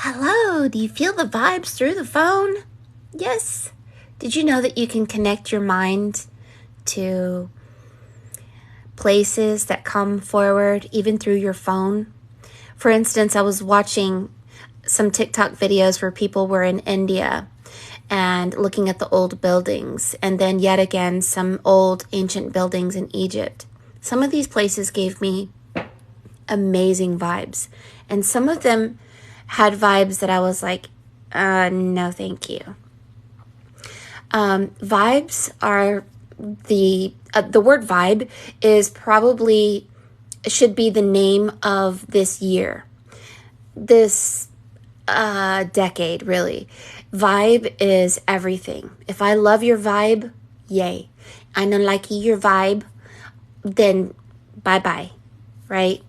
Hello, do you feel the vibes through the phone? Yes. Did you know that you can connect your mind to places that come forward even through your phone? For instance, I was watching some TikTok videos where people were in India and looking at the old buildings, and then yet again some old ancient buildings in Egypt. Some of these places gave me amazing vibes, and some of them had vibes that I was like, no, thank you. Vibes are the word vibe is probably should be the name of this year, this decade, really. Vibe is everything. If I love your vibe, yay. I don't like your vibe, then bye bye, right?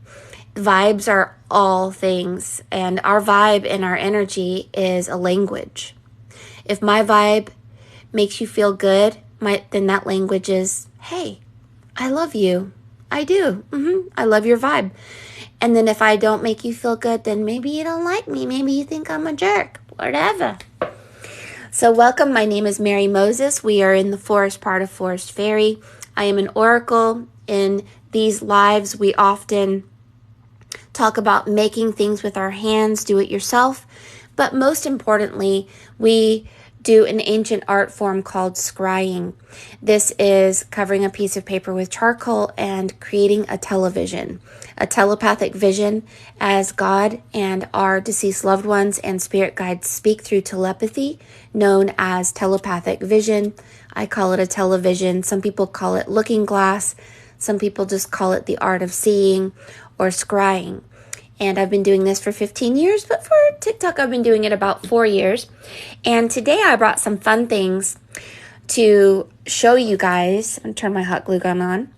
Vibes are all things, and our vibe and our energy is a language. If my vibe makes you feel good, then that language is, hey, I love you. I do. I love your vibe. And then if I don't make you feel good, then maybe you don't like me. Maybe you think I'm a jerk. Whatever. So welcome. My name is Mary Moses. We are in the forest part of Forest Fairy. I am an oracle. In these lives, we often talk about making things with our hands, do it yourself. But most importantly, we do an ancient art form called scrying. This is covering a piece of paper with charcoal and creating a television, a telepathic vision, as God and our deceased loved ones and spirit guides speak through telepathy, known as telepathic vision. I call it a television. Some people call it looking glass. Some people just call it the art of seeing or scrying. And I've been doing this for 15 years, but for TikTok, I've been doing it about 4 years. And today I brought some fun things to show you guys. I'm going to turn my hot glue gun on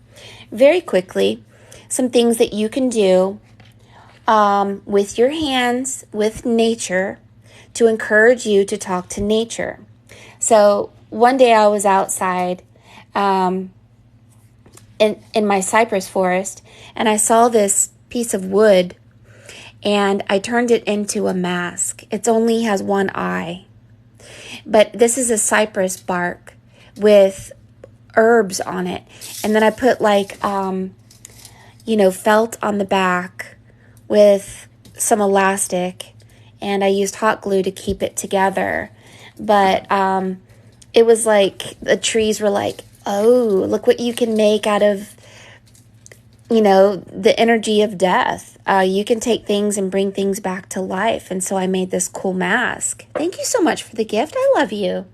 very quickly. Some things that you can do with your hands, with nature, to encourage you to talk to nature. So one day I was outside in my cypress forest, and I saw this piece of wood, and I turned it into a mask. It only has one eye, but this is a cypress bark with herbs on it. And then I put felt on the back with some elastic, and I used hot glue to keep it together. But it was like the trees were like, oh, look what you can make out of the energy of death. You can take things and bring things back to life. And so I made this cool mask. Thank you so much for the gift. I love you.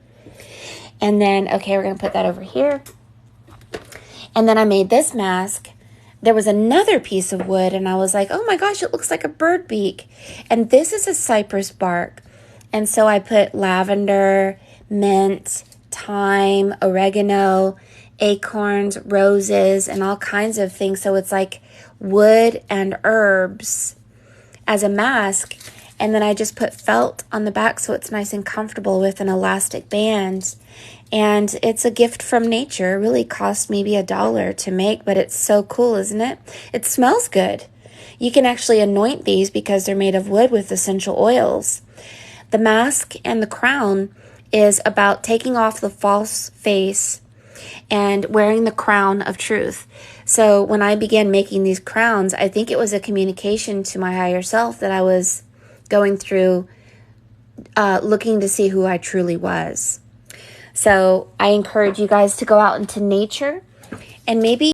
And then, okay, we're going to put that over here. And then I made this mask. There was another piece of wood, and I was like, oh my gosh, it looks like a bird beak. And this is a cypress bark. And so I put lavender, mint, thyme, oregano, acorns, roses, and all kinds of things. So it's like wood and herbs as a mask. And then I just put felt on the back so it's nice and comfortable with an elastic band. And it's a gift from nature. It really cost maybe $1 to make, but it's so cool, isn't it? It smells good. You can actually anoint these because they're made of wood with essential oils. The mask and the crown is about taking off the false face and wearing the crown of truth. So when I began making these crowns, I think it was a communication to my higher self that I was going through, looking to see who I truly was. So I encourage you guys to go out into nature and maybe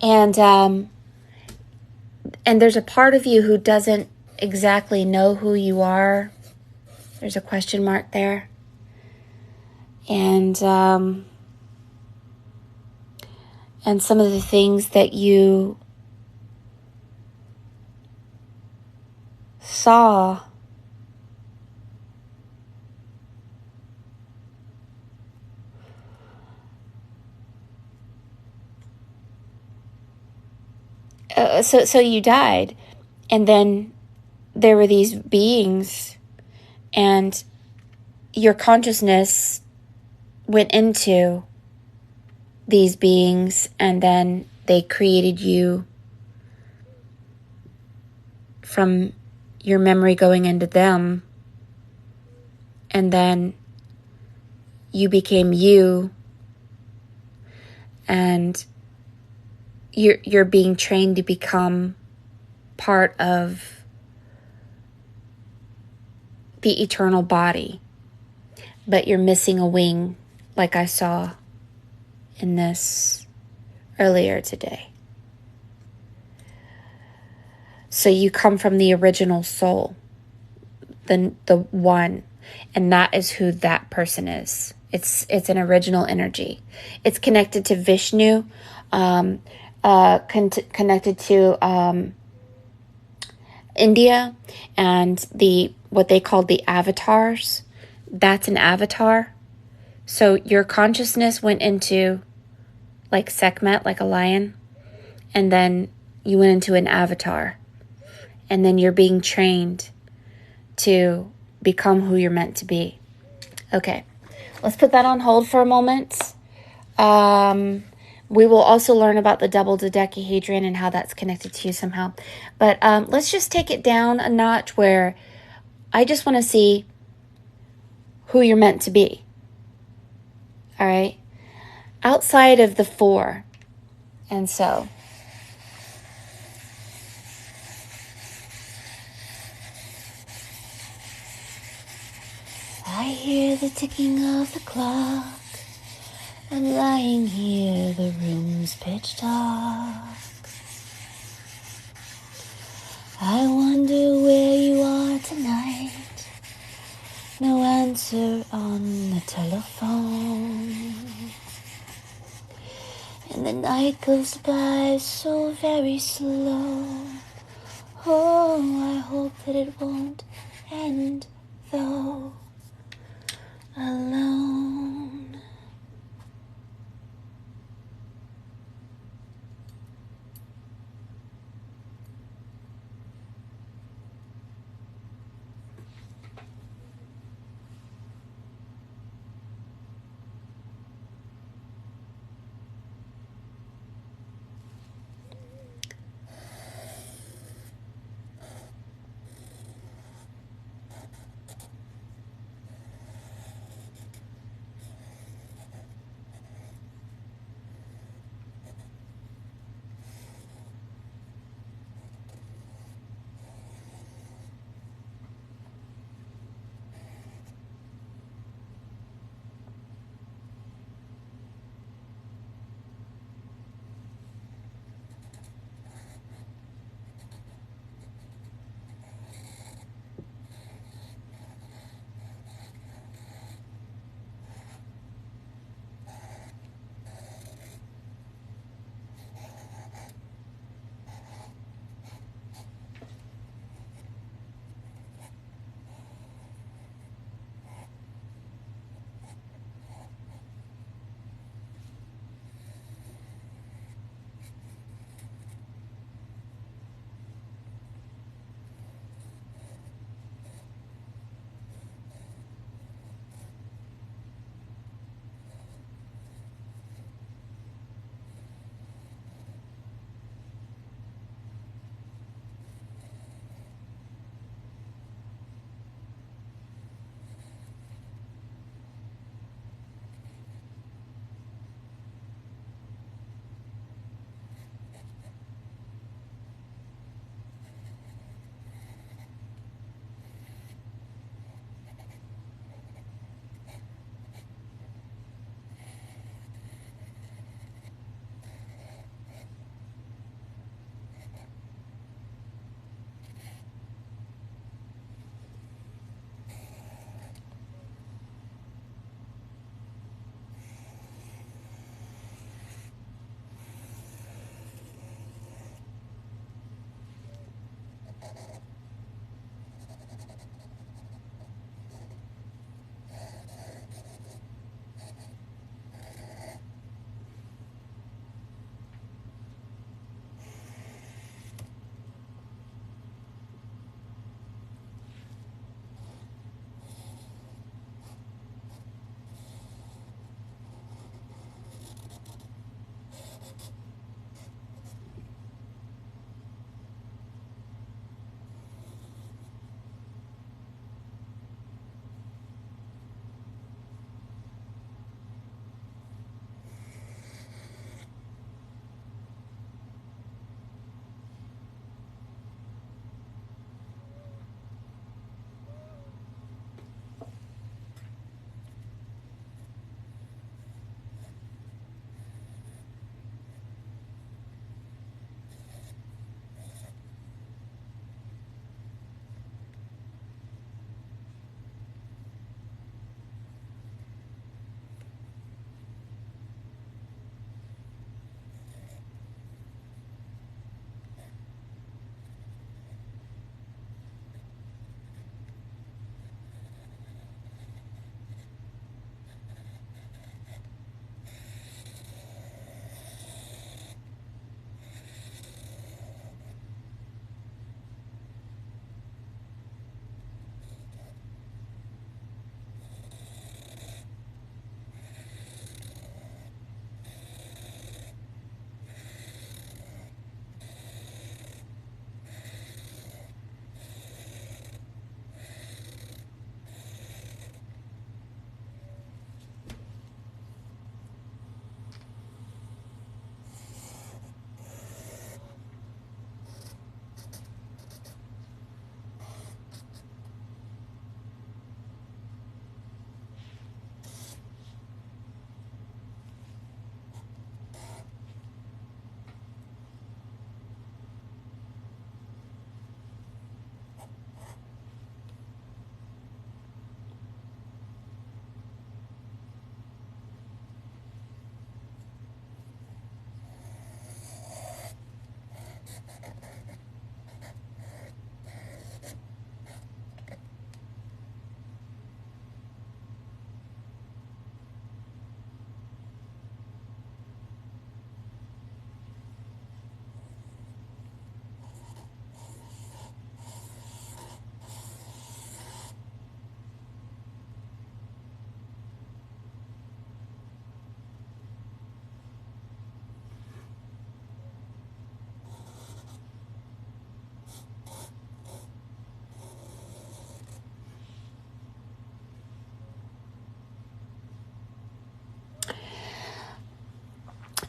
And there's a part of you who doesn't exactly know who you are. There's a question mark there. And some of the things that you saw so you died, and then there were these beings, and your consciousness went into these beings, and then they created you from your memory going into them, and then you became you, and you're being trained to become part of the eternal body, but you're missing a wing, like I saw in this earlier today. So you come from the original soul, the one, and that is who that person is. It's an original energy. It's connected to Vishnu, connected to India, and what they called the avatars. That's an avatar. So your consciousness went into like Sekhmet, like a lion, and then you went into an avatar, and then you're being trained to become who you're meant to be. Okay, let's put that on hold for a moment. We will also learn about the double dodecahedron and how that's connected to you somehow. But let's just take it down a notch where I just want to see who you're meant to be. All right? Outside of the four. And so I hear the ticking of the clock. I'm lying here, the room's pitch dark. I wonder where you are tonight. No answer on the telephone. And the night goes by so very slow. Oh, I hope that it won't end though. Alone.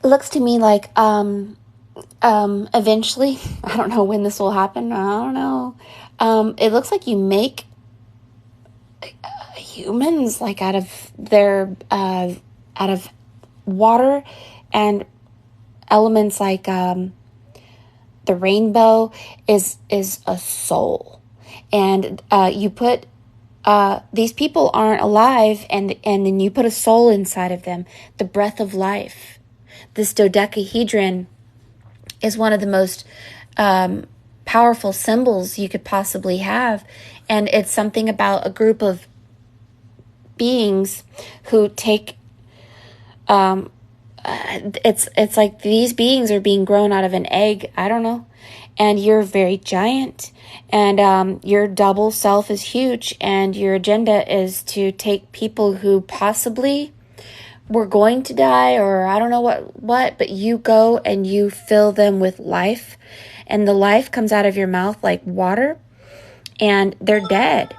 looks to me like eventually, I don't know when this will happen. I don't know. It looks like you make humans like out of their out of water and elements like the rainbow is a soul, and you put these people aren't alive, and then you put a soul inside of them, the breath of life. This dodecahedron is one of the most powerful symbols you could possibly have, and it's something about a group of beings who take it's like these beings are being grown out of an egg, I don't know, and you're very giant, and your double self is huge, and your agenda is to take people who possibly were going to die, or I don't know what, but you go and you fill them with life, and the life comes out of your mouth like water, and they're dead.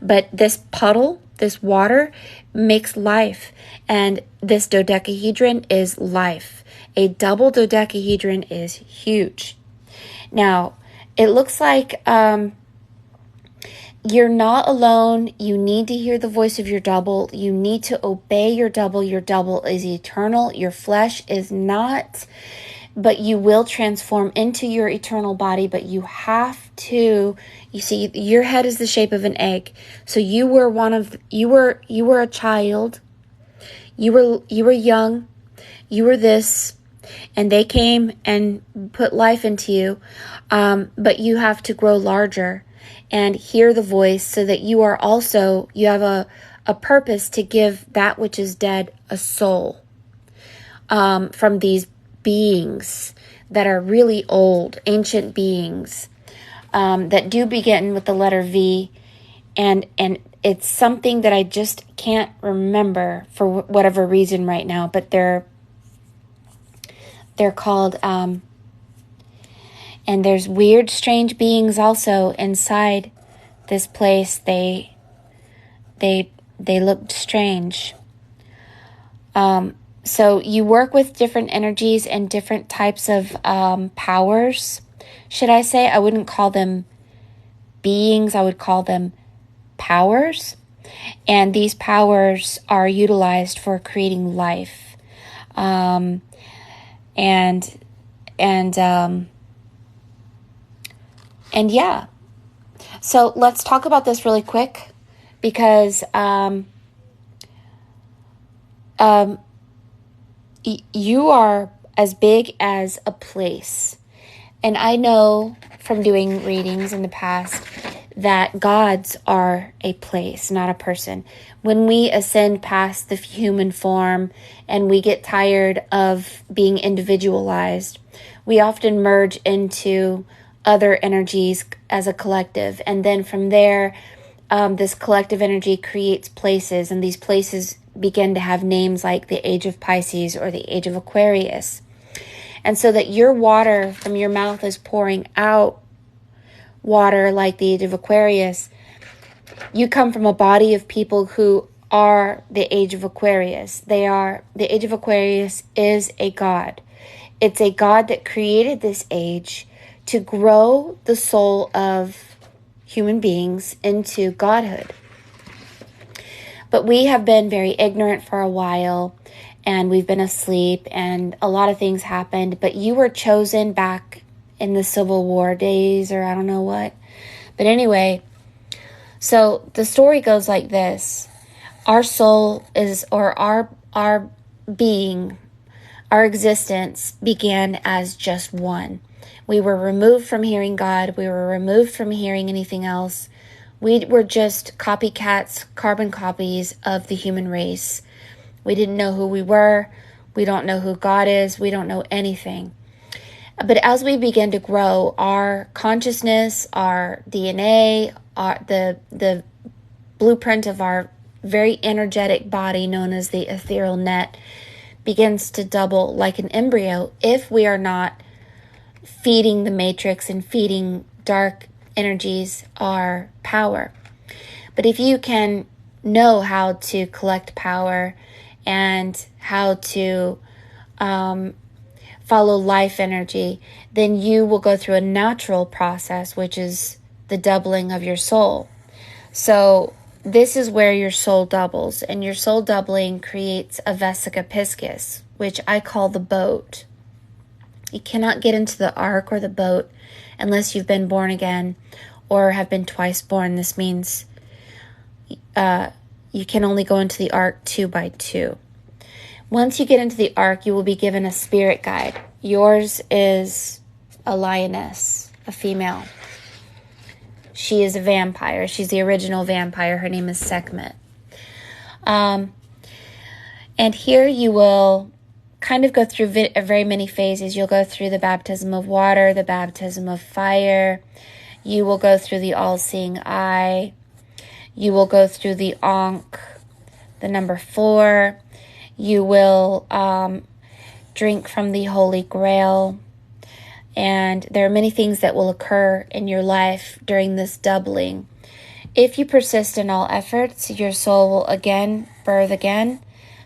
But this puddle, this water, makes life, and this dodecahedron is life. A double dodecahedron is huge. Now, it looks like you're not alone. You need to hear the voice of your double. You need to obey your double. Your double is eternal. Your flesh is not, but you will transform into your eternal body. But you have to, you see, your head is the shape of an egg. So you were you were a child. You were young. You were this, and they came and put life into you. But you have to grow larger and hear the voice, so that you have a purpose to give that which is dead a soul, from these beings that are really old, ancient beings, that do begin with the letter V, and it's something that I just can't remember for whatever reason right now, but they're called, and there's weird, strange beings also inside this place. They looked strange. So you work with different energies and different types of powers, should I say. I wouldn't call them beings. I would call them powers. And these powers are utilized for creating life. And yeah, so let's talk about this really quick, because you are as big as a place. And I know from doing readings in the past that gods are a place, not a person. When we ascend past the human form and we get tired of being individualized, we often merge into other energies as a collective. And then from there, this collective energy creates places, and these places begin to have names like the Age of Pisces or the Age of Aquarius. And so that your water from your mouth is pouring out water like the Age of Aquarius, you come from a body of people who are the Age of Aquarius. The Age of Aquarius is a god. It's a god that created this age to grow the soul of human beings into godhood. But we have been very ignorant for a while, and we've been asleep, and a lot of things happened. But you were chosen back in the Civil War days, or I don't know what. But anyway, so the story goes like this. Our soul is, or our being, our existence began as just one. We were removed from hearing God. We were removed from hearing anything else. We were just copycats, carbon copies of the human race. We didn't know who we were. We don't know who God is. We don't know anything. But as we begin to grow, our consciousness, our DNA, the blueprint of our very energetic body, known as the ethereal net, begins to double like an embryo if we are not feeding the matrix and feeding dark energies our power. But if you can know how to collect power and how to follow life energy, then you will go through a natural process, which is the doubling of your soul. So this is where your soul doubles, and your soul doubling creates a vesica piscis, which I call the boat. You cannot get into the ark or the boat unless you've been born again or have been twice born. This means you can only go into the ark 2 by 2. Once you get into the ark, you will be given a spirit guide. Yours is a lioness, a female. She is a vampire. She's the original vampire. Her name is Sekhmet. And here you will kind of go through very many phases. You'll go through the baptism of water, the baptism of fire. You will go through the all-seeing eye. You will go through the Ankh, the number 4. You will drink from the Holy Grail. And there are many things that will occur in your life during this doubling. If you persist in all efforts, your soul will again birth again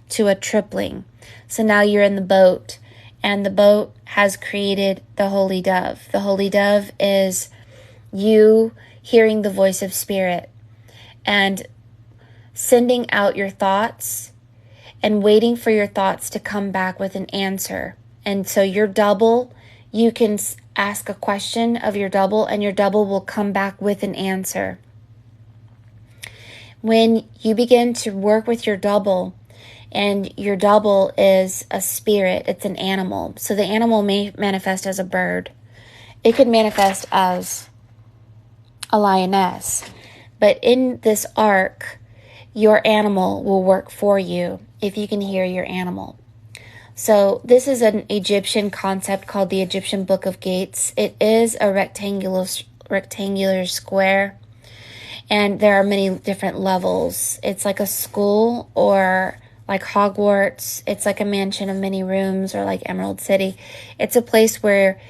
to a tripling. So now you're in the boat, and the boat has created the Holy Dove. The Holy Dove is you hearing the voice of Spirit and sending out your thoughts and waiting for your thoughts to come back with an answer. And so your double, you can ask a question of your double, and your double will come back with an answer. When you begin to work with your double, and your double is a spirit, it's an animal. So the animal may manifest as a bird. It could manifest as a lioness. But in this arc, your animal will work for you if you can hear your animal. So this is an Egyptian concept called the Egyptian Book of Gates. It is a rectangular square, and there are many different levels. It's like a school, or like Hogwarts. It's like a mansion of many rooms, or like Emerald City. It's a place where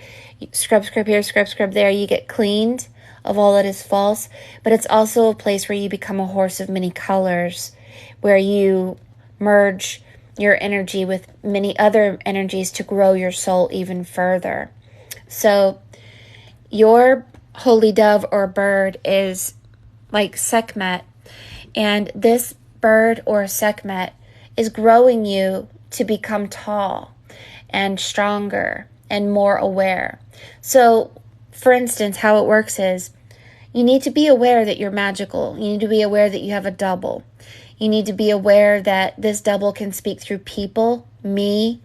scrub here, scrub there, you get cleaned of all that is false. But it's also a place where you become a horse of many colors, where you merge your energy with many other energies to grow your soul even further. So your holy dove or bird is like Sekhmet, and this bird or Sekhmet is growing you to become tall and stronger and more aware. So, for instance, how it works is you need to be aware that you're magical. You need to be aware that you have a double. You need to be aware that this double can speak through people, me,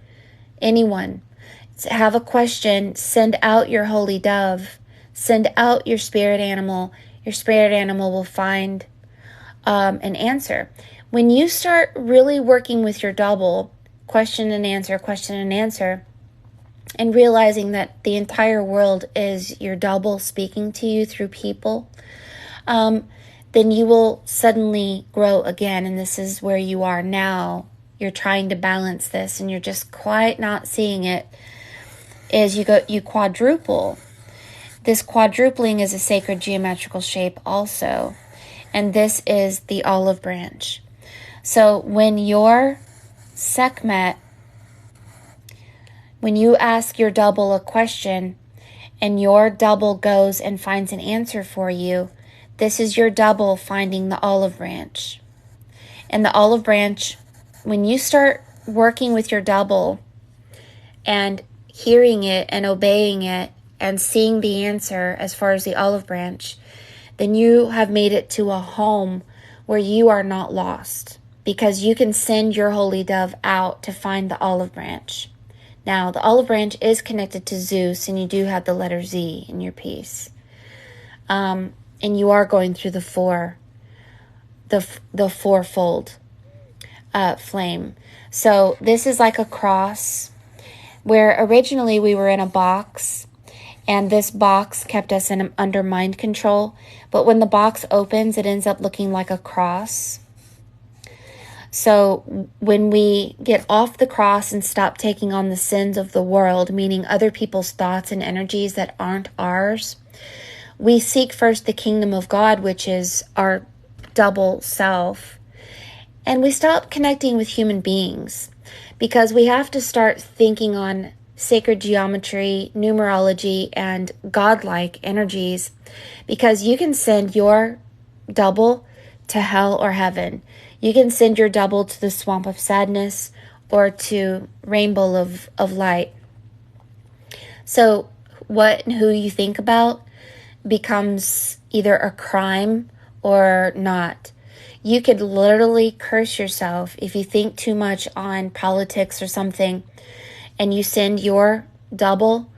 anyone. Have a question, send out your holy dove, send out your spirit animal. Your spirit animal will find an answer. When you start really working with your double, question and answer, and realizing that the entire world is your double speaking to you through people, then you will suddenly grow again. And this is where you are now. You're trying to balance this, and you're just quite not seeing it. As you quadruple. This quadrupling is a sacred geometrical shape also. And this is the olive branch. So when your Sekhmet, when you ask your double a question and your double goes and finds an answer for you, this is your double finding the olive branch. And the olive branch, when you start working with your double and hearing it and obeying it and seeing the answer as far as the olive branch, then you have made it to a home where you are not lost, because you can send your holy dove out to find the olive branch. Now, the olive branch is connected to Zeus, and you do have the letter Z in your piece. And you are going through the fourfold flame. So this is like a cross, where originally we were in a box, and this box kept us under mind control. But when the box opens, it ends up looking like a cross. So when we get off the cross and stop taking on the sins of the world, meaning other people's thoughts and energies that aren't ours, we seek first the kingdom of God, which is our double self. And we stop connecting with human beings, because we have to start thinking on sacred geometry, numerology, and godlike energies, because you can send your double to hell or heaven. You can send your double to the swamp of sadness or to rainbow of light. So what and who you think about becomes either a crime or not. You could literally curse yourself if you think too much on politics or something and you send your double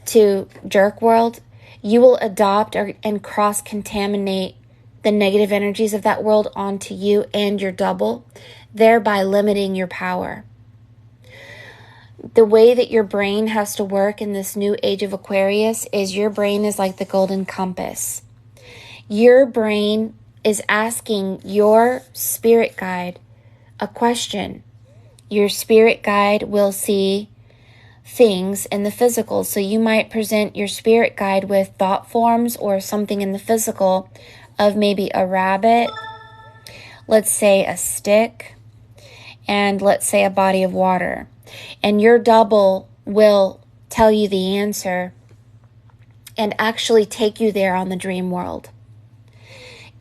to jerk world. You will adopt and cross-contaminate the negative energies of that world onto you and your double, thereby limiting your power. The way that your brain has to work in this new age of Aquarius is your brain is like the golden compass. Your brain is asking your spirit guide a question. Your spirit guide will see things in the physical. So you might present your spirit guide with thought forms or something in the physical of maybe a rabbit, let's say a stick, and let's say a body of water. And your double will tell you the answer and actually take you there on the dream world.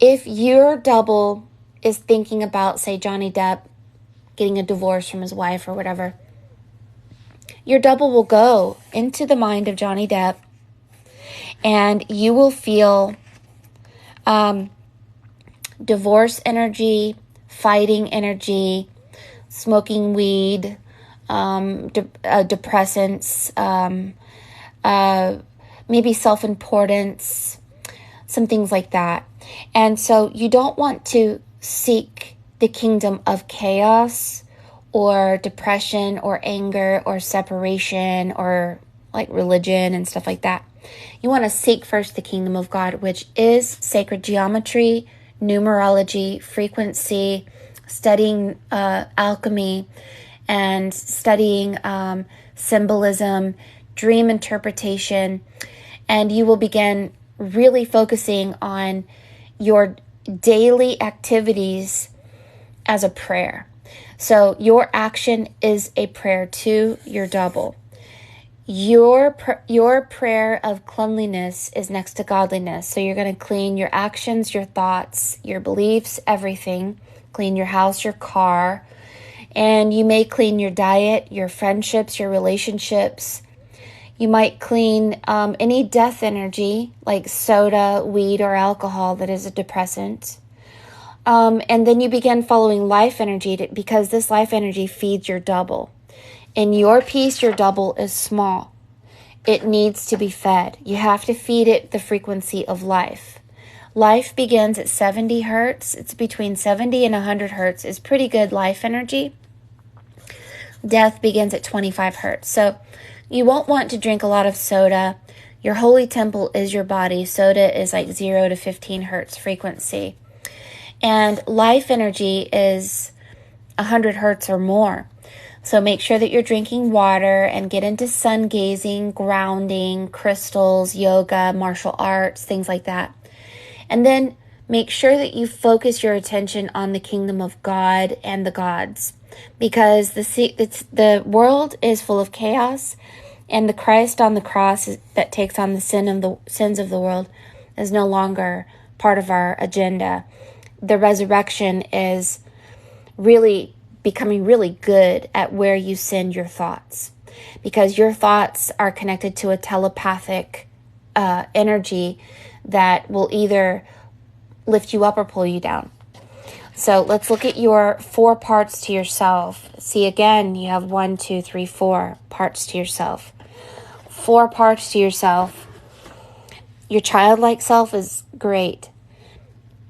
If your double is thinking about, say, Johnny Depp getting a divorce from his wife or whatever, your double will go into the mind of Johnny Depp and you will feel divorce energy, fighting energy, smoking weed, depressants, maybe self-importance, some things like that. And so you don't want to seek the kingdom of chaos or depression or anger or separation or like religion and stuff like that. You want to seek first the kingdom of God, which is sacred geometry, numerology, frequency, studying alchemy, and studying symbolism, dream interpretation, and you will begin really focusing on your daily activities as a prayer. So your action is a prayer to your double. Your prayer of cleanliness is next to godliness. So you're going to clean your actions, your thoughts, your beliefs, everything. Clean your house, your car. And you may clean your diet, your friendships, your relationships. You might clean any death energy like soda, weed, or alcohol that is a depressant. And then you begin following life energy because this life energy feeds your double. In your piece, your double is small. It needs to be fed. You have to feed it the frequency of life. Life begins at 70 hertz. It's between 70 and 100 hertz is pretty good life energy. Death begins at 25 hertz. So you won't want to drink a lot of soda. Your holy temple is your body. Soda is like 0 to 15 hertz frequency. And life energy is 100 hertz or more. So make sure that you're drinking water and get into sun gazing, grounding, crystals, yoga, martial arts, things like that. And then make sure that you focus your attention on the kingdom of God and the gods, because the world is full of chaos, and the Christ on the cross that takes on the sins of the world is no longer part of our agenda. The resurrection is really becoming really good at where you send your thoughts, because your thoughts are connected to a telepathic energy that will either lift you up or pull you down. So let's look at your 4 parts to yourself. See, again, you have 1, 2, 3, 4 parts to yourself. 4 parts to yourself. Your childlike self is great.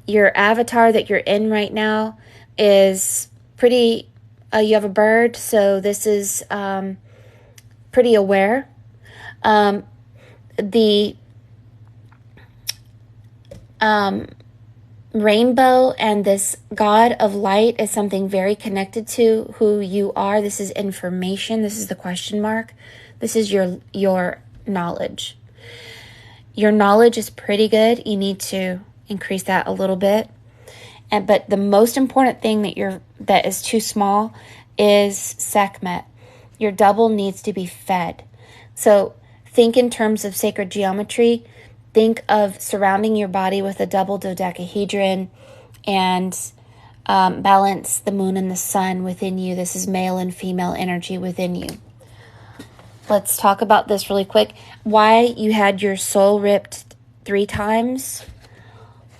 Your avatar that you're in right now is pretty, you have a bird, so this is pretty aware. The rainbow and this God of light is something very connected to who you are. This is information. This is the question mark. This is your knowledge. Your knowledge is pretty good. You need to increase that a little bit. But the most important thing that is too small is Sekhmet. Your double needs to be fed. So think in terms of sacred geometry. Think of surrounding your body with a double dodecahedron and balance the moon and the sun within you. This is male and female energy within you. Let's talk about this really quick. Why you had your soul ripped 3 times.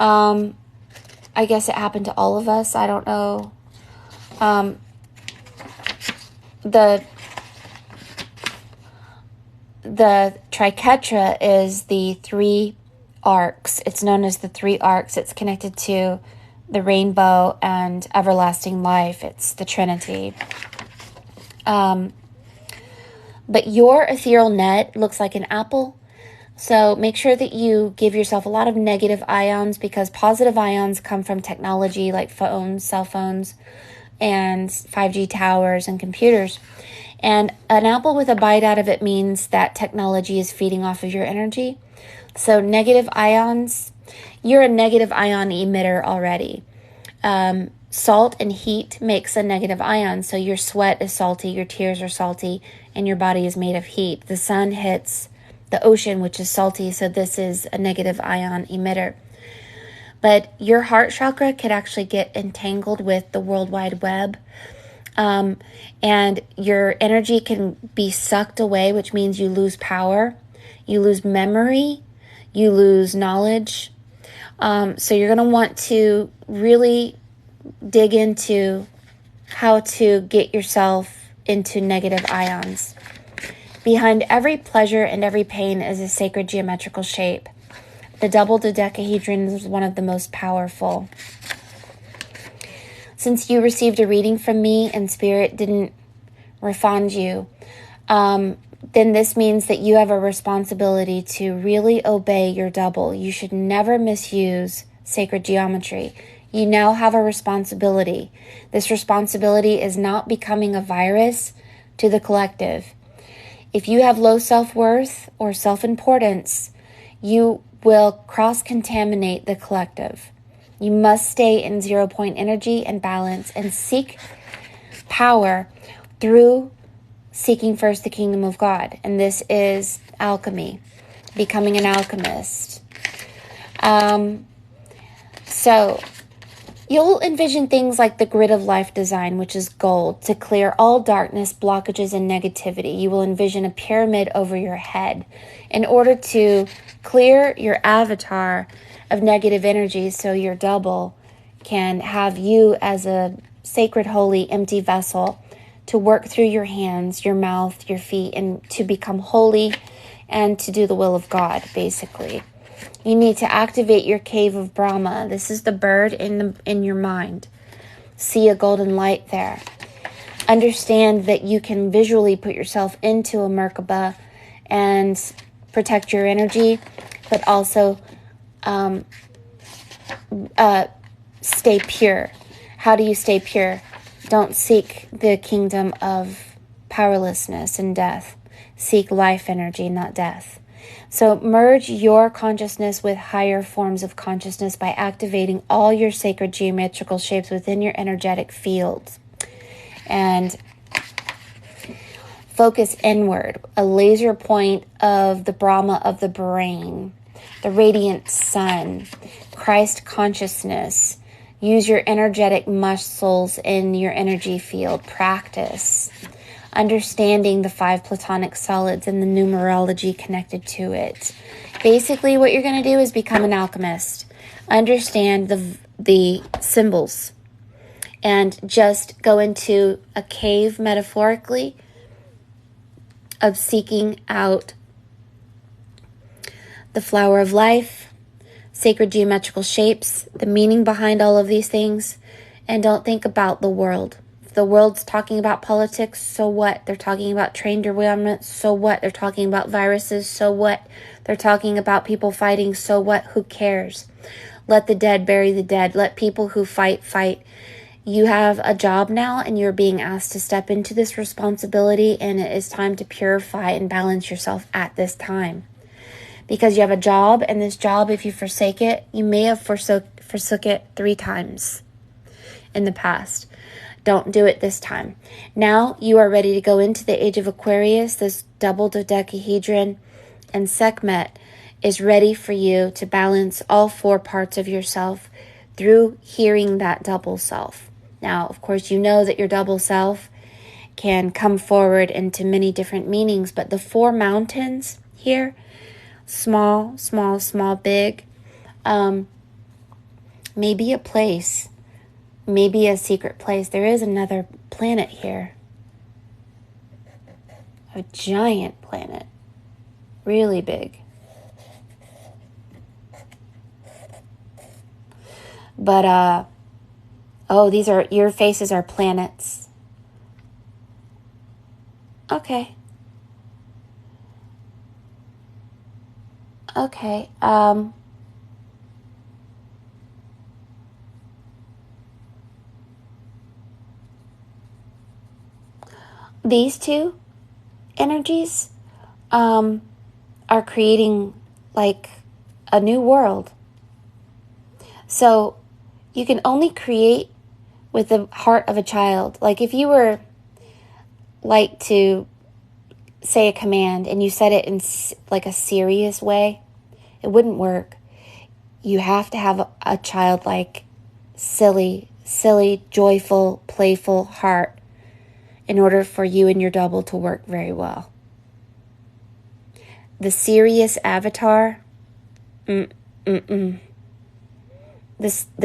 I guess it happened to all of us. I don't know. The triquetra is the 3 arcs. It's known as the 3 arcs. It's connected to the rainbow and everlasting life. It's the Trinity. But your ethereal net looks like an apple. So make sure that you give yourself a lot of negative ions, because positive ions come from technology like phones, cell phones, and 5G towers and computers. And an apple with a bite out of it means that technology is feeding off of your energy. So negative ions, you're a negative ion emitter already. Salt and heat makes a negative ion. So your sweat is salty, your tears are salty, and your body is made of heat. The sun hits the ocean, which is salty, so this is a negative ion emitter. But your heart chakra could actually get entangled with the World Wide Web. And your energy can be sucked away, which means you lose power, you lose memory, you lose knowledge. So you're going to want to really dig into how to get yourself into negative ions. Behind every pleasure and every pain is a sacred geometrical shape. The double dodecahedron is one of the most powerful. Since you received a reading from me and Spirit didn't refund you, then this means that you have a responsibility to really obey your double. You should never misuse sacred geometry. You now have a responsibility. This responsibility is not becoming a virus to the collective. If you have low self-worth or self-importance, you will cross-contaminate the collective. You must stay in 0 point energy and balance and seek power through seeking first the kingdom of God. And this is alchemy, becoming an alchemist. So you'll envision things like the grid of life design, which is gold, to clear all darkness, blockages, and negativity. You will envision a pyramid over your head in order to clear your avatar of negative energy, so your double can have you as a sacred, holy, empty vessel to work through your hands, your mouth, your feet, and to become holy and to do the will of God, basically. You need to activate your cave of Brahma. This is the bird in your mind. See a golden light there. Understand that you can visually put yourself into a Merkaba and protect your energy, but also stay pure. How do you stay pure? Don't seek the kingdom of powerlessness and death. Seek life energy, not death. So merge your consciousness with higher forms of consciousness by activating all your sacred geometrical shapes within your energetic field. And focus inward, a laser point of the Brahma of the brain, the radiant sun, Christ consciousness. Use your energetic muscles in your energy field. Practice understanding the 5 platonic solids and the numerology connected to it. Basically, what you're going to do is become an alchemist. Understand the symbols and just go into a cave, metaphorically, of seeking out the flower of life, sacred geometrical shapes, the meaning behind all of these things, and don't think about the world. If the world's talking about politics, so what? They're talking about train derailment, so what? They're talking about viruses, so what? They're talking about people fighting, so what? Who cares? Let the dead bury the dead. Let people who fight, fight. You have a job now, and you're being asked to step into this responsibility, and it is time to purify and balance yourself at this time. Because you have a job, and this job, if you forsake it, you may have forsook it 3 times. in the past. Don't do it this time. Now you are ready to go into the age of Aquarius. This double dodecahedron and Sekhmet is ready for you to balance all 4 parts of yourself through hearing that double self. Now, of course, you know that your double self can come forward into many different meanings, but the 4 mountains here, small, small, small, big, maybe a place, maybe a secret place. There is another planet here, a giant planet, really big. But, your faces are planets. Okay. These 2 energies, are creating like a new world. So you can only create with the heart of a child. Like if you were like to say a command and you said it in like a serious way, it wouldn't work. You have to have a childlike, silly, joyful, playful heart in order for you and your double to work very well. The serious avatar, the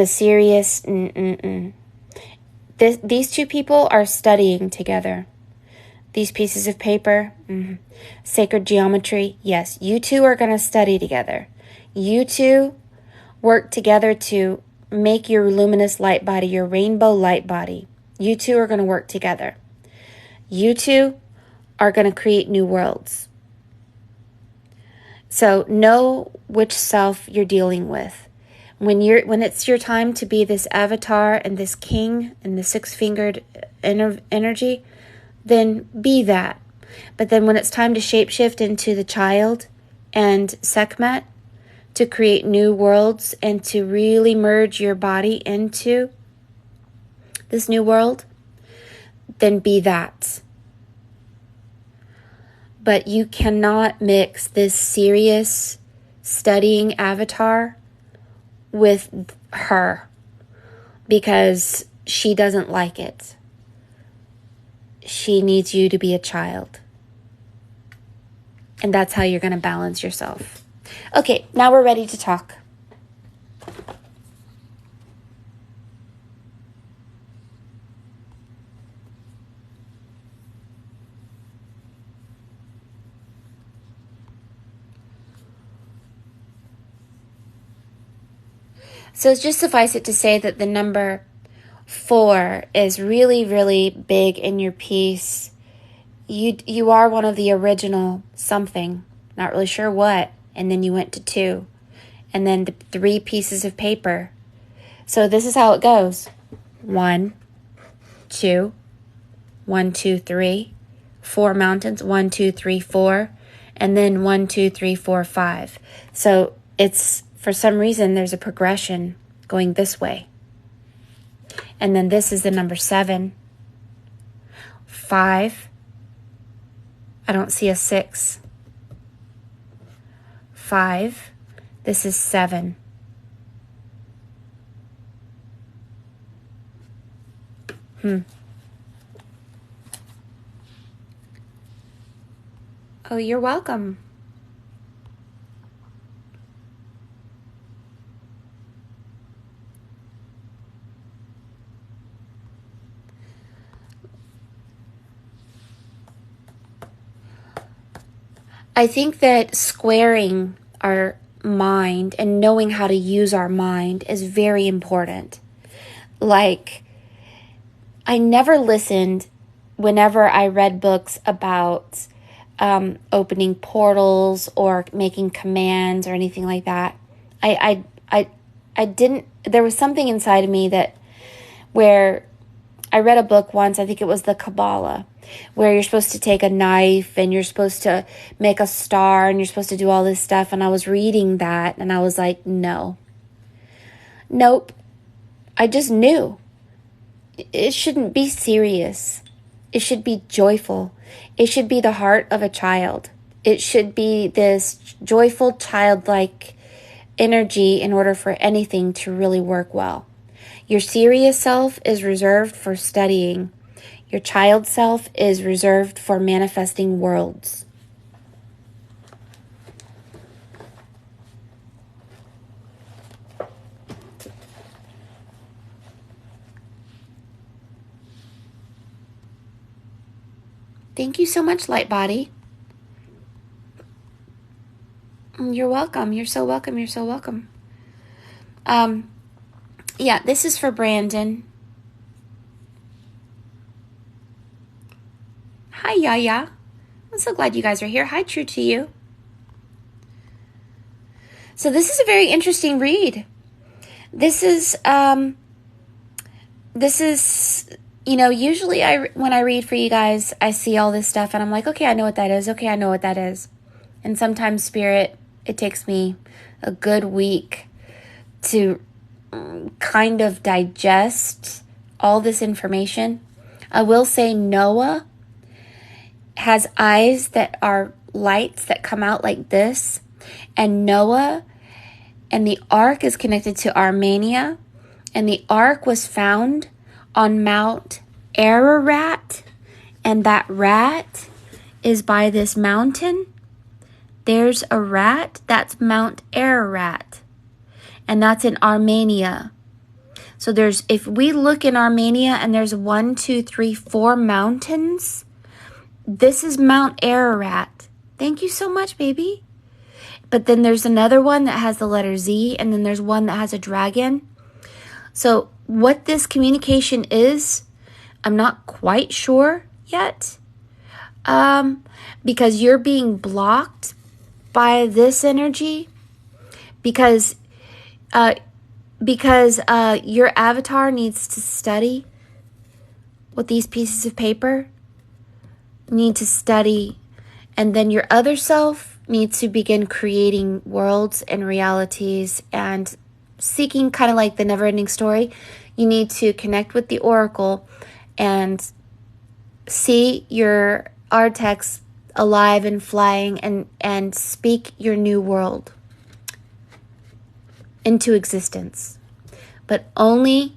serious, These 2 people are studying together. These pieces of paper, sacred geometry, yes, you 2 are going to study together. You 2 work together to make your luminous light body, your rainbow light body. You 2 are going to work together. You 2 are going to create new worlds. So know which self you're dealing with. When it's your time to be this avatar and this king and the 6-fingered energy, then be that. But then when it's time to shapeshift into the child and Sekhmet to create new worlds and to really merge your body into this new world, then be that. But you cannot mix this serious studying avatar with her because she doesn't like it. She needs you to be a child. And that's how you're going to balance yourself. Okay, now we're ready to talk. So just suffice it to say that the number 4 is really, really big in your piece. You are one of the original something, not really sure what, and then you went to 2, and then the 3 pieces of paper. So this is how it goes. 1, 2, 1, 2, 3, 4 mountains, 1, 2, 3, 4, and then 1, 2, 3, 4, 5. So it's, for some reason, there's a progression going this way. And then this is the number 7. 5. I don't see a 6. 5. This is 7. Oh, you're welcome. I think that squaring our mind and knowing how to use our mind is very important. Like, I never listened whenever I read books about opening portals or making commands or anything like that. I didn't, there was something inside of me that, where I read a book once, I think it was the Kabbalah, where you're supposed to take a knife and you're supposed to make a star and you're supposed to do all this stuff. And I was reading that and I was like, nope. I just knew. it shouldn't be serious. It should be joyful. It should be the heart of a child. It should be this joyful, childlike energy in order for anything to really work well. Your serious self is reserved for studying. Your child self is reserved for manifesting worlds. Thank you so much, Light Body. You're welcome. You're so welcome. You're so welcome. Yeah, this is for Brandon. Hi, Yaya. I'm so glad you guys are here. Hi, True to You. So this is a very interesting read. This is, usually when I read for you guys, I see all this stuff and I'm like, okay, I know what that is. Okay, I know what that is. And sometimes Spirit, it takes me a good week to kind of digest all this information. I will say Noah has eyes that are lights that come out like this. And Noah and the ark is connected to Armenia. And the ark was found on Mount Ararat. And that rat is by this mountain. There's a rat. That's Mount Ararat. And that's in Armenia. So if we look in Armenia and there's 1, 2, 3, 4 mountains, this is Mount Ararat. Thank you so much, baby. But then there's another one that has the letter Z, and then there's one that has a dragon. So what this communication is, I'm not quite sure yet. Because you're being blocked by this energy. Because your avatar needs to study with these pieces of paper, need to study, and then your other self needs to begin creating worlds and realities and seeking, kind of like the never-ending story. You need to connect with the oracle and see your Artex alive and flying and speak your new world into existence. But only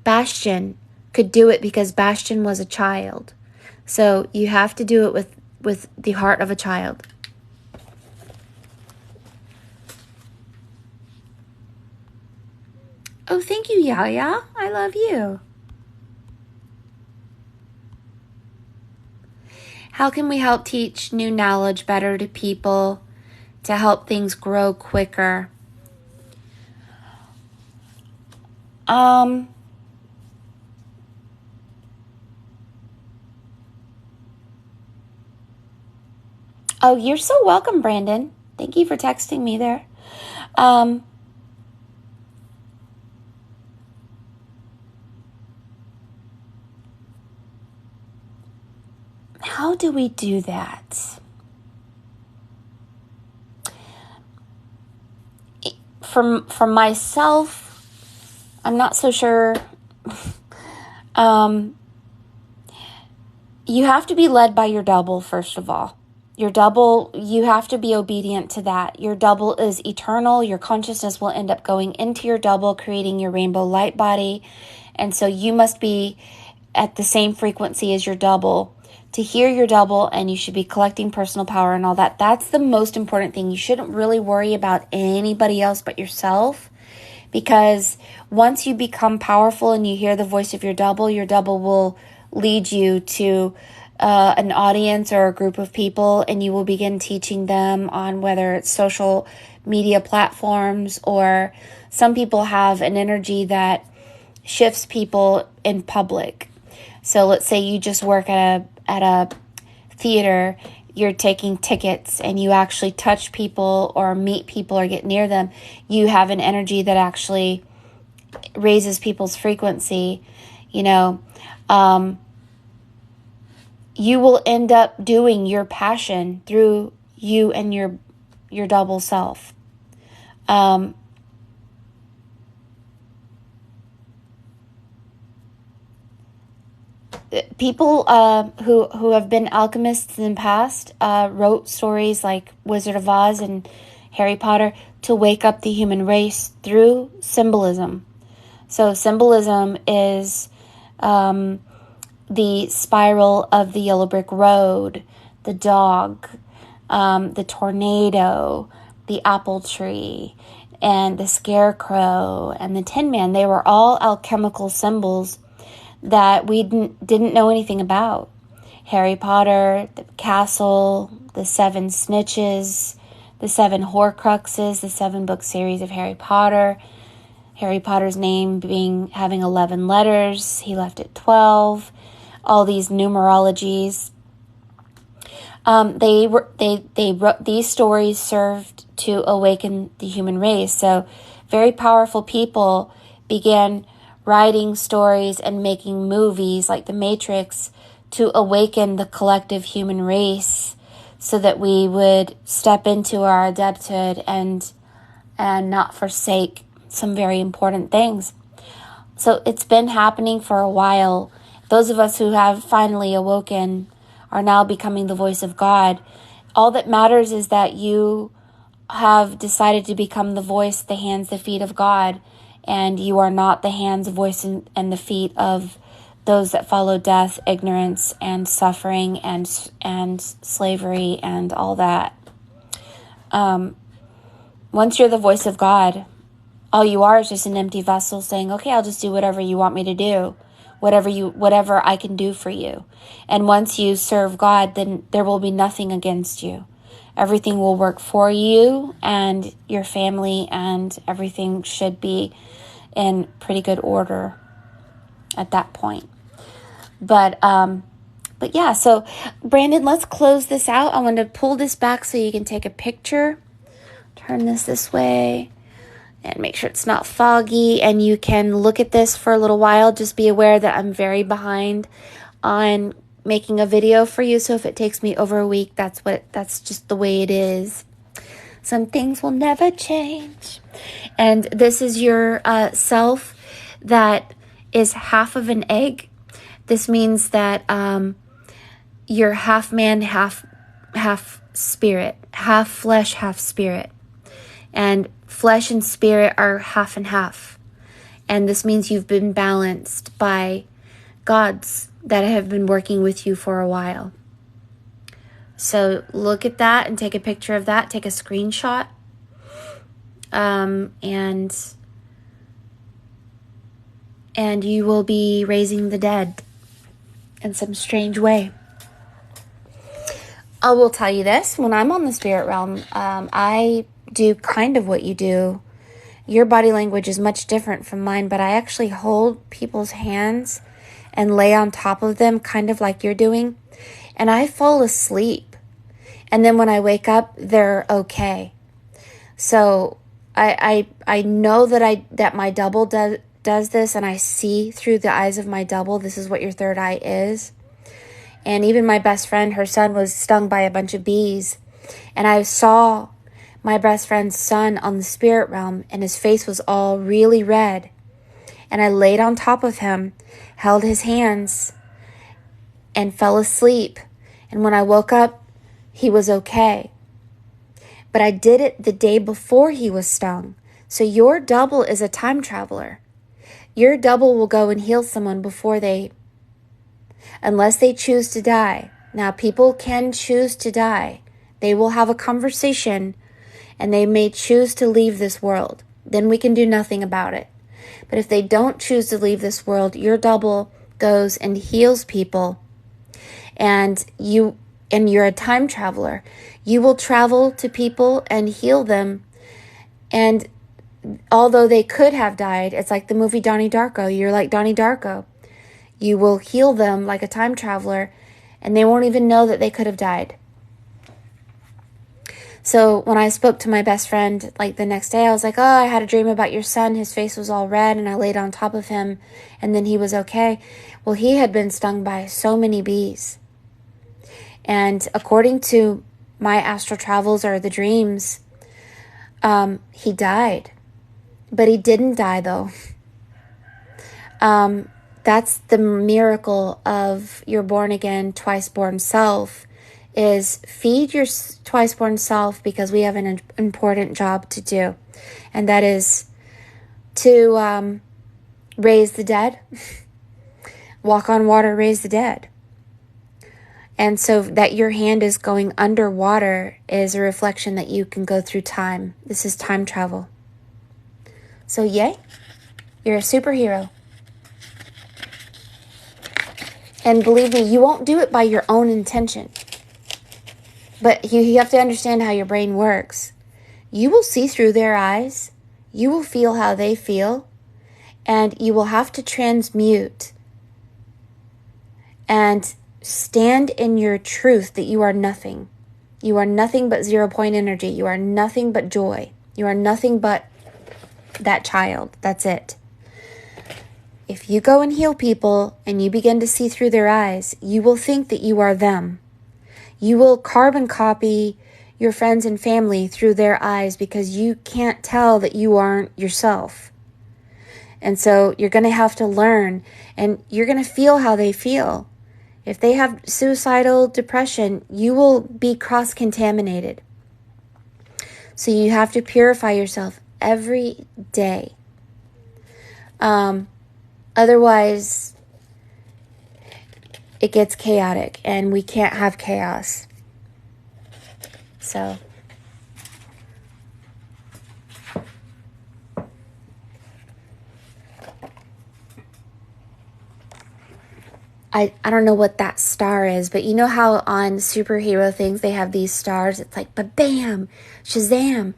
Bastion could do it because Bastion was a child. So you have to do it with the heart of a child. Oh, thank you, Yaya. I love you. How can we help teach new knowledge better to people to help things grow quicker? Oh, you're so welcome, Brandon. Thank you for texting me there. How do we do that? For myself, I'm not so sure. You have to be led by your double, first of all. Your double, you have to be obedient to that. Your double is eternal. Your consciousness will end up going into your double, creating your rainbow light body. And so you must be at the same frequency as your double to hear your double, and you should be collecting personal power and all that. That's the most important thing. You shouldn't really worry about anybody else but yourself, because once you become powerful and you hear the voice of your double will lead you to an audience or a group of people, and you will begin teaching them on whether it's social media platforms, or some people have an energy that shifts people in public. So let's say you just work at a theater, you're taking tickets and you actually touch people or meet people or get near them. You have an energy that actually raises people's frequency. You will end up doing your passion through you and your double self. people who have been alchemists in the past wrote stories like Wizard of Oz and Harry Potter to wake up the human race through symbolism. So symbolism is the spiral of the yellow brick road, the dog, the tornado, the apple tree, and the scarecrow, and the Tin Man. They were all alchemical symbols that we didn't know anything about. Harry Potter, the castle, the 7 snitches, the 7 Horcruxes, the 7-book series of Harry Potter. Harry Potter's name having 11 letters. He left it 12. All these numerologies. They wrote these stories served to awaken the human race. So very powerful people began writing stories and making movies like The Matrix to awaken the collective human race so that we would step into our adepthood and not forsake some very important things. So it's been happening for a while. Those of us who have finally awoken are now becoming the voice of God. All that matters is that you have decided to become the voice, the hands, the feet of God, and you are not the hands, voice, and the feet of those that follow death, ignorance, and suffering, and slavery, and all that. Once you're the voice of God, all you are is just an empty vessel saying, okay, I'll just do whatever you want me to do, whatever I can do for you. And once you serve God, then there will be nothing against you. Everything will work for you and your family, and everything should be in pretty good order at that point. But yeah, so Brandon, let's close this out. I want to pull this back so you can take a picture. Turn this way and make sure it's not foggy, and you can look at this for a little while. Just be aware that I'm very behind on making a video for you, so if it takes me over a week, that's just the way it is. Some things will never change. And this is your self that is half of an egg. This means that you're half man, half spirit, half flesh, half spirit. And flesh and spirit are half and half. And this means you've been balanced by gods that have been working with you for a while. So look at that and take a picture of that. Take a screenshot. And you will be raising the dead in some strange way. I will tell you this. When I'm on the spirit realm, I do kind of what you do. Your body language is much different from mine, but I actually hold people's hands and lay on top of them, kind of like you're doing, and I fall asleep. And then when I wake up, they're okay. So I know that my double does this, and I see through the eyes of my double. This is what your third eye is. And even my best friend, her son was stung by a bunch of bees, and I saw my best friend's son on the spirit realm, and his face was all really red. And I laid on top of him, held his hands, and fell asleep. And when I woke up, he was okay. But I did it the day before he was stung. So your double is a time traveler. Your double will go and heal someone unless they choose to die. Now, people can choose to die. They will have a conversation, and they may choose to leave this world. Then we can do nothing about it. But if they don't choose to leave this world, your double goes and heals people. And you're a time traveler. You will travel to people and heal them. And although they could have died, it's like the movie Donnie Darko. You're like Donnie Darko. You will heal them like a time traveler, and they won't even know that they could have died. So when I spoke to my best friend, like the next day, I was like, oh, I had a dream about your son. His face was all red, and I laid on top of him, and then he was okay. Well, he had been stung by so many bees. And according to my astral travels or the dreams, he died. But he didn't die, though. That's the miracle of your born again, twice born self, is feed your twice born self, because we have an important job to do. And that is to raise the dead, walk on water, raise the dead. And so that your hand is going underwater is a reflection that you can go through time. This is time travel. So yay, you're a superhero. And believe me, you won't do it by your own intention. But you have to understand how your brain works. You will see through their eyes. You will feel how they feel. And you will have to transmute and stand in your truth that you are nothing. You are nothing but 0 point energy. You are nothing but joy. You are nothing but that child. That's it. If you go and heal people and you begin to see through their eyes, you will think that you are them. You will carbon copy your friends and family through their eyes because you can't tell that you aren't yourself. And so you're going to have to learn, and you're going to feel how they feel. If they have suicidal depression, you will be cross-contaminated. So you have to purify yourself every day. Otherwise, it gets chaotic, and we can't have chaos. So I don't know what that star is, but you know how on superhero things they have these stars? It's like ba-bam, Shazam.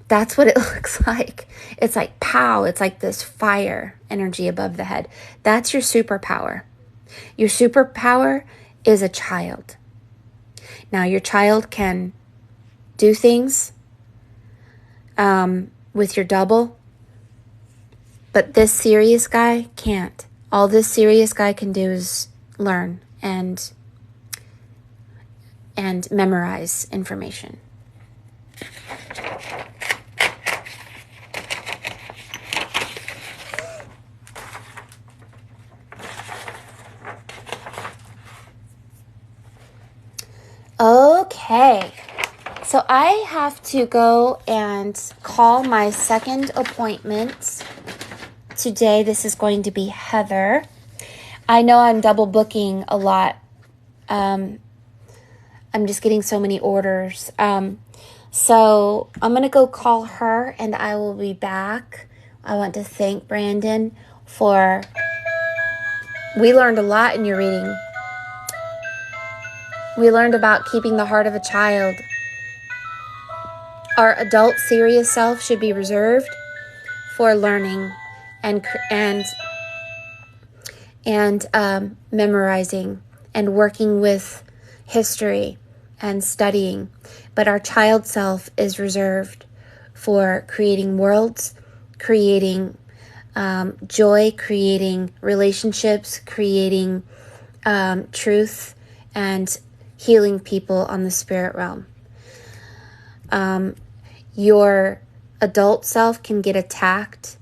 That's what it looks like. It's like pow. It's like this fire energy above the head. That's your superpower. Your superpower is a child. Now, your child can do things with your double, but this serious guy can't. All this serious guy can do is learn and memorize information. Okay, so I have to go and call my second appointment today. This is going to be Heather. I know I'm double booking a lot. I'm just getting so many orders. So I'm going to go call her and I will be back. I want to thank Brandon for... We learned a lot in your reading. We learned about keeping the heart of a child. Our adult serious self should be reserved for learning and memorizing and working with history and studying. But our child self is reserved for creating worlds, creating joy, creating relationships, creating truth, and healing people on the spirit realm. Your adult self can get attacked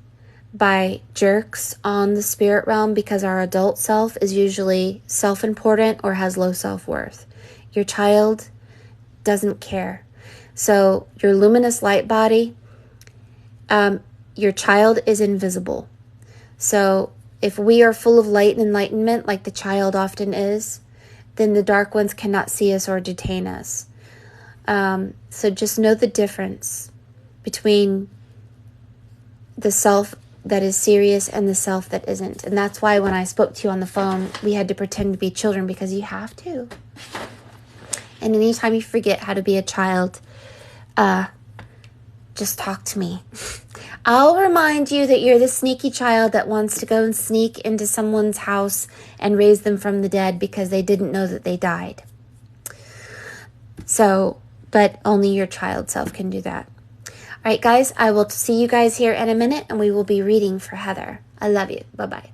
by jerks on the spirit realm because our adult self is usually self-important or has low self-worth. Your child doesn't care. So your luminous light body, your child is invisible. So if we are full of light and enlightenment like the child often is, then the dark ones cannot see us or detain us. So just know the difference between the self that is serious and the self that isn't. And that's why when I spoke to you on the phone, we had to pretend to be children, because you have to. And anytime you forget how to be a child, just talk to me. I'll remind you that you're the sneaky child that wants to go and sneak into someone's house and raise them from the dead because they didn't know that they died. So, but only your child self can do that. All right, guys, I will see you guys here in a minute, and we will be reading for Heather. I love you. Bye-bye.